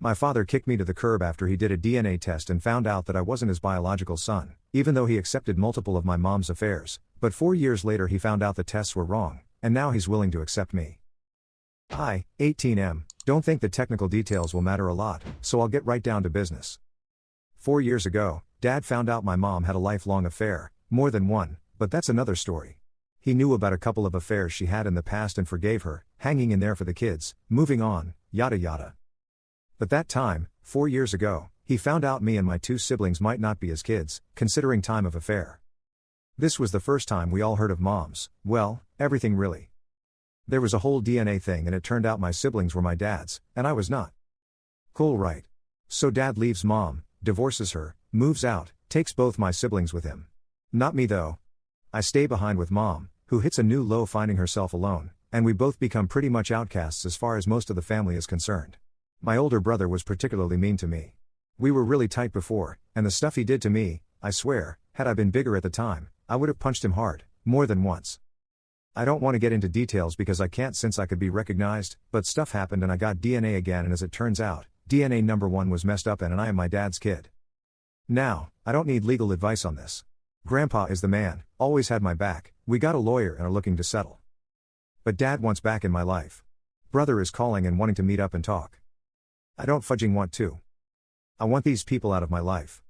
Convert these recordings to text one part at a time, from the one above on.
My father kicked me to the curb after he did a DNA test and found out that I wasn't his biological son, even though he accepted multiple of my mom's affairs, but 4 years later he found out the tests were wrong, and now he's willing to accept me. I, 18M, don't think the technical details will matter a lot, so I'll get right down to business. 4 years ago, Dad found out my mom had a lifelong affair, more than one, but that's another story. He knew about a couple of affairs she had in the past and forgave her, hanging in there for the kids, moving on, yada yada. But that time, 4 years ago, he found out me and my 2 siblings might not be his kids, considering time of affair. This was the first time we all heard of moms, well, everything really. There was a whole DNA thing and it turned out my siblings were my dad's, and I was not. Cool, right? So Dad leaves Mom, divorces her, moves out, takes both my siblings with him. Not me though. I stay behind with Mom, who hits a new low finding herself alone, and we both become pretty much outcasts as far as most of the family is concerned. My older brother was particularly mean to me. We were really tight before, and the stuff he did to me, I swear, had I been bigger at the time, I would have punched him hard, more than once. I don't want to get into details because I can't since I could be recognized, but stuff happened and I got DNA again, and as it turns out, DNA number 1 was messed up and I am my dad's kid. Now, I don't need legal advice on this. Grandpa is the man, always had my back, we got a lawyer and are looking to settle. But Dad wants back in my life. Brother is calling and wanting to meet up and talk. I don't fudging want to. I want these people out of my life.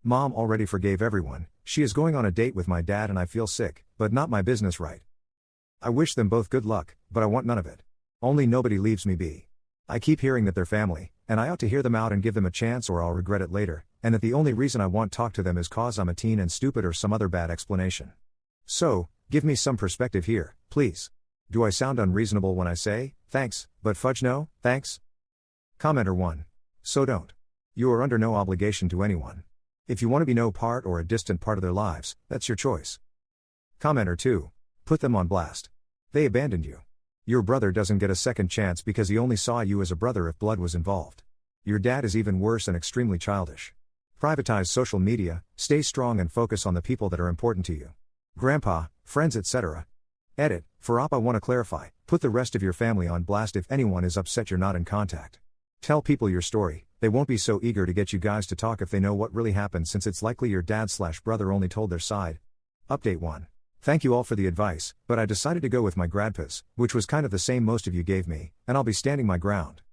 Mom already forgave everyone, she is going on a date with my dad and I feel sick, but not my business, right? I wish them both good luck, but I want none of it. Only nobody leaves me be. I keep hearing that they're family, and I ought to hear them out and give them a chance or I'll regret it later, and that the only reason I won't talk to them is cause I'm a teen and stupid or some other bad explanation. So, give me some perspective here, please. Do I sound unreasonable when I say, thanks, but fudge no, thanks? Commenter 1. So don't. You are under no obligation to anyone. If you want to be no part or a distant part of their lives, that's your choice. Commenter 2. Put them on blast. They abandoned you. Your brother doesn't get a second chance because he only saw you as a brother if blood was involved. Your dad is even worse and extremely childish. Privatize social media, stay strong and focus on the people that are important to you. Grandpa, friends, etc. Edit, for op I want to clarify, put the rest of your family on blast if anyone is upset you're not in contact. Tell people your story, they won't be so eager to get you guys to talk if they know what really happened since it's likely your dad/brother only told their side. Update 1. Thank you all for the advice, but I decided to go with my grandpa's, which was kind of the same most of you gave me, and I'll be standing my ground.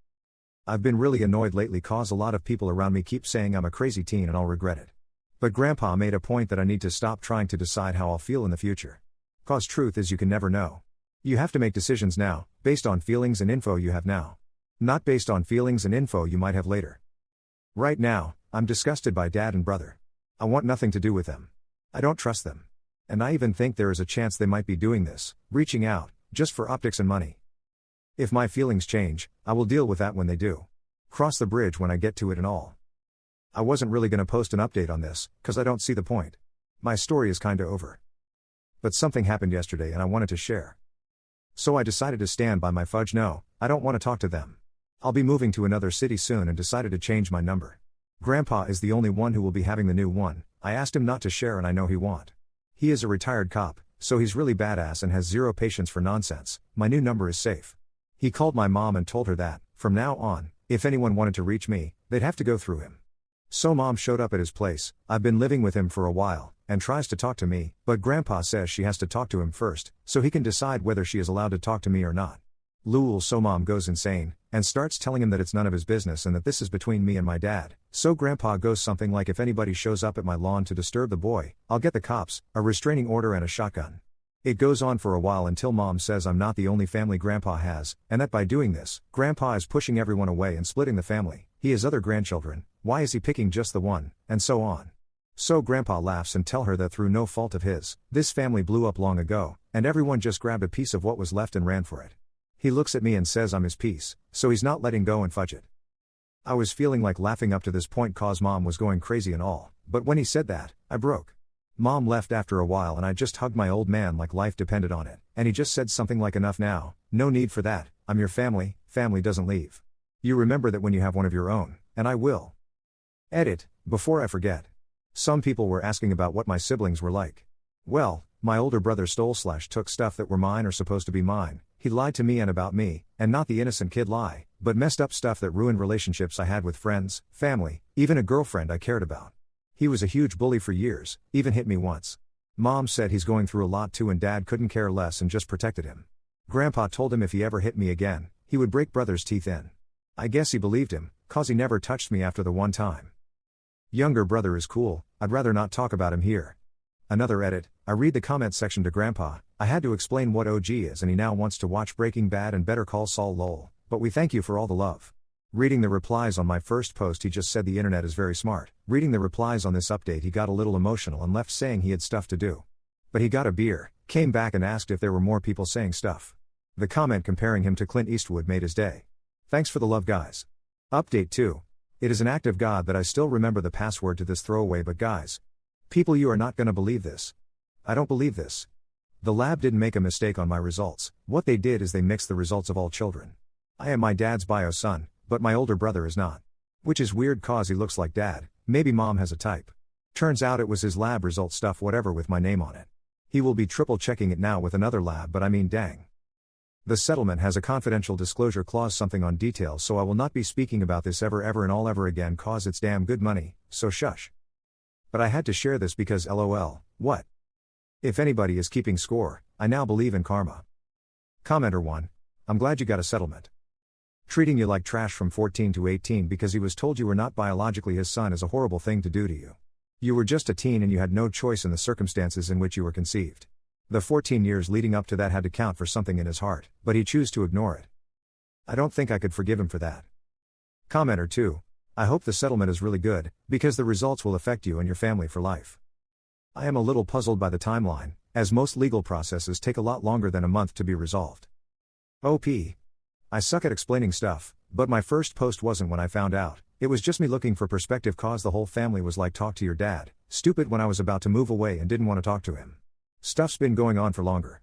I've been really annoyed lately cause a lot of people around me keep saying I'm a crazy teen and I'll regret it. But Grandpa made a point that I need to stop trying to decide how I'll feel in the future. Cause truth is you can never know. You have to make decisions now, based on feelings and info you have now. Not based on feelings and info you might have later. Right now, I'm disgusted by Dad and brother. I want nothing to do with them. I don't trust them. And I even think there is a chance they might be doing this, reaching out, just for optics and money. If my feelings change, I will deal with that when they do. Cross the bridge when I get to it and all. I wasn't really gonna post an update on this, cause I don't see the point. My story is kinda over. But something happened yesterday and I wanted to share. So I decided to stand by my fudge no, I don't want to talk to them. I'll be moving to another city soon and decided to change my number. Grandpa is the only one who will be having the new one, I asked him not to share and I know he won't. He is a retired cop, so he's really badass and has zero patience for nonsense. My new number is safe. He called my mom and told her that, from now on, if anyone wanted to reach me, they'd have to go through him. So Mom showed up at his place, I've been living with him for a while, and tries to talk to me, but Grandpa says she has to talk to him first, so he can decide whether she is allowed to talk to me or not. Lul, so Mom goes insane, and starts telling him that it's none of his business and that this is between me and my dad. So Grandpa goes something like, if anybody shows up at my lawn to disturb the boy, I'll get the cops, a restraining order and a shotgun. It goes on for a while until Mom says I'm not the only family Grandpa has, and that by doing this, Grandpa is pushing everyone away and splitting the family. He has other grandchildren, why is he picking just the one, and so on. So Grandpa laughs and tell her that through no fault of his, this family blew up long ago, and everyone just grabbed a piece of what was left and ran for it. He looks at me and says I'm his piece, so he's not letting go and fudge it. I was feeling like laughing up to this point cause Mom was going crazy and all, but when he said that, I broke. Mom left after a while and I just hugged my old man like life depended on it, and he just said something like, enough now, no need for that, I'm your family, family doesn't leave. You remember that when you have one of your own, and I will. Edit, before I forget. Some people were asking about what my siblings were like. Well, my older brother stole/took stuff that were mine or supposed to be mine. He lied to me and about me, and not the innocent kid lie, but messed up stuff that ruined relationships I had with friends, family, even a girlfriend I cared about. He was a huge bully for years, even hit me once. Mom said he's going through a lot too and Dad couldn't care less and just protected him. Grandpa told him if he ever hit me again, he would break brother's teeth in. I guess he believed him, cause he never touched me after the one time. Younger brother is cool, I'd rather not talk about him here. Another edit, I read the comment section to Grandpa, I had to explain what OG is and he now wants to watch Breaking Bad and Better Call Saul lol, but we thank you for all the love. Reading the replies on my first post he just said the internet is very smart. Reading the replies on this update he got a little emotional and left saying he had stuff to do. But he got a beer, came back and asked if there were more people saying stuff. The comment comparing him to Clint Eastwood made his day. Thanks for the love guys. Update 2. It is an act of God that I still remember the password to this throwaway but guys. People you are not gonna believe this. I don't believe this. The lab didn't make a mistake on my results, what they did is they mixed the results of all children. I am my dad's bio son, but my older brother is not. Which is weird cause he looks like dad, maybe mom has a type. Turns out it was his lab result stuff whatever with my name on it. He will be triple checking it now with another lab but I mean dang. The settlement has a confidential disclosure clause something on details so I will not be speaking about this ever and all ever again cause it's damn good money, so shush. But I had to share this because LOL, what? If anybody is keeping score, I now believe in karma. Commenter 1. I'm glad you got a settlement. Treating you like trash from 14 to 18 because he was told you were not biologically his son is a horrible thing to do to you. You were just a teen and you had no choice in the circumstances in which you were conceived. The 14 years leading up to that had to count for something in his heart, but he chose to ignore it. I don't think I could forgive him for that. Commenter 2. I hope the settlement is really good, because the results will affect you and your family for life. I am a little puzzled by the timeline, as most legal processes take a lot longer than a month to be resolved. OP. I suck at explaining stuff, but my first post wasn't when I found out, it was just me looking for perspective cause the whole family was like talk to your dad, stupid when I was about to move away and didn't want to talk to him. Stuff's been going on for longer.